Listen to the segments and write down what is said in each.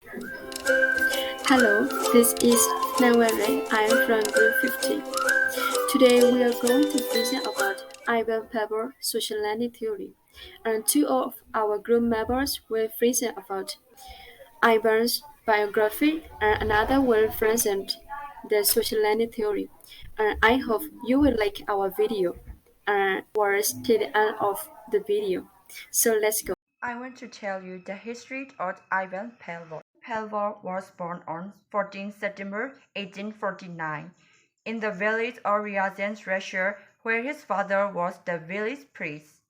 Hello, this is Hnin. I am from Group-15. Today we are going to present about Ivan Pavolv's social learning theory, and two of our group members will present about Ivan's biography, and another will present the social learning theory. And I hope you will like our video and watch till the end of the video. So let's go. I want to tell you the history of Ivan Pavolv. Pavolv was born on 14 September 1849 in the village of Ryazan, Russia, where his father was the village priest.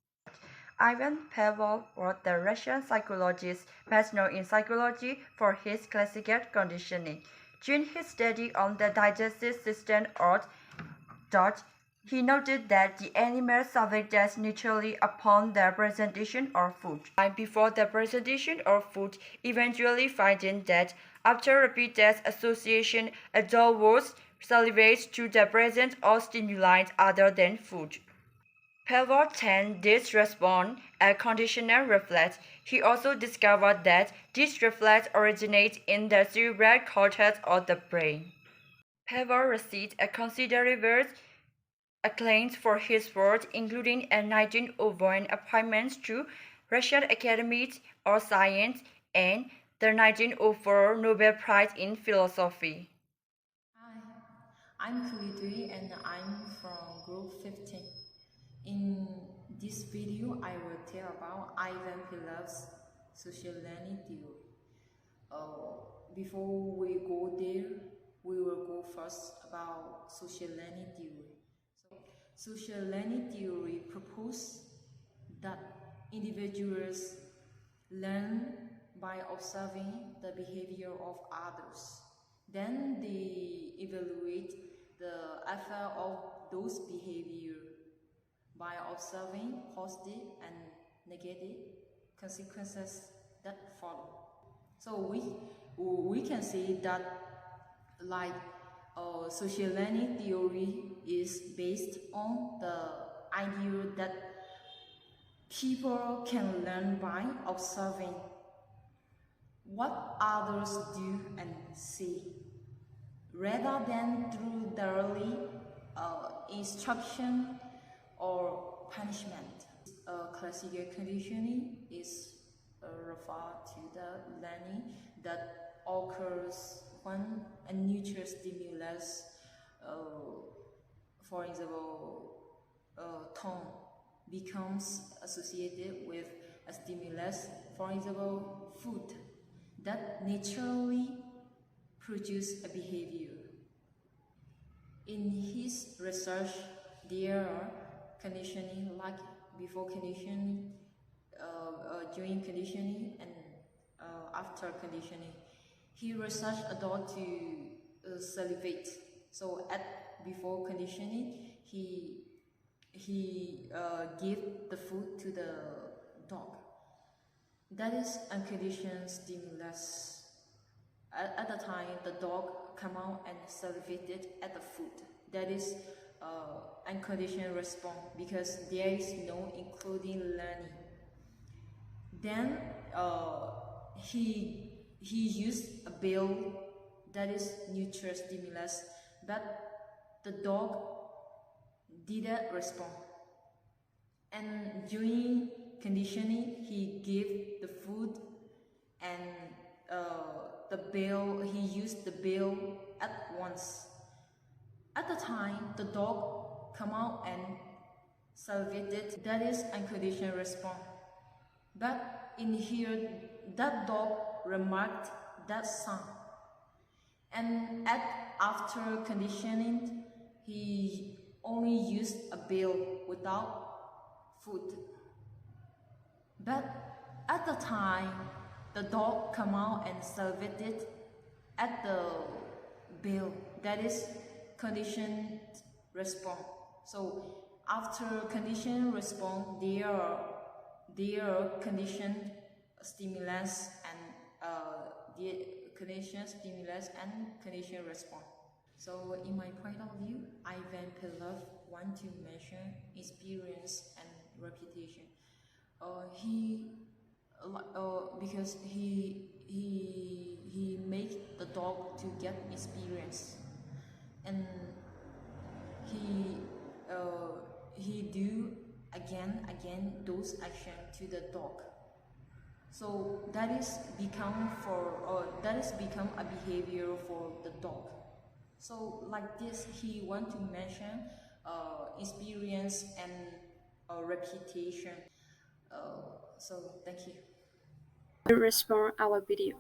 Ivan Pavolv was the Russian psychologist best known in psychology for his classical conditioning. During his study on the digestive system of Dutch, he noted that the animals survived death naturally upon the presentation of food. And before the presentation of food, eventually finding that after repeat death association, a dog would salivate to the presence of stimuli other than food. Pavolv then this response a conditional reflex. He also discovered that this reflex originates in the cerebral cortex of the brain. Pavolv received a considerable acclaim for his work, including a 1901 appointment to Russian Academy of Science and the 1904 Nobel Prize in Philosophy. Hi, I'm Kulidui and I'm from Group 15. In this video, I will tell about Ivan Pilav's social learning theory. Before we go there, we will go first about social learning theory. Social learning theory proposes that individuals learn by observing the behavior of others. Then they evaluate the effect of those behavior by observing positive and negative consequences that follow. So we can say that like social learning theory is based on the idea that people can learn by observing what others do and say, rather than through thoroughly instruction or punishment. Classical conditioning is referred to the learning that occurs when a neutral stimulus, uh, for example, tone, becomes associated with a stimulus, for example, food, that naturally produce a behavior. In his research, there are conditioning like before conditioning, during conditioning, and after conditioning. He researched a dog to salivate. So at before conditioning, he gave the food to the dog. That is unconditioned stimulus. At the time, the dog come out and salivated at the food. That is unconditional response because there is no including learning. Then he used a bill, that is neutral stimulus, but the dog didn't respond. And during conditioning, he gave the food and the bill. He used the bill at once. At the time, the dog come out and salivated. That is unconditional response. But in here, that dog remarked that sound. And after conditioning, he only used a bill without food. But at the time, the dog come out and salivated at the bill. That is conditioned response. So after conditioned response, there are conditioned stimulus and the conditioned stimulus and conditioned response. So in my point of view, Ivan Pilov want to measure experience and reputation. Because he make the dog to get experience, and he he do again those action to the dog. So that is become a behavior for the dog. So like this, he want to mention experience and reputation. So thank you. Respond our video.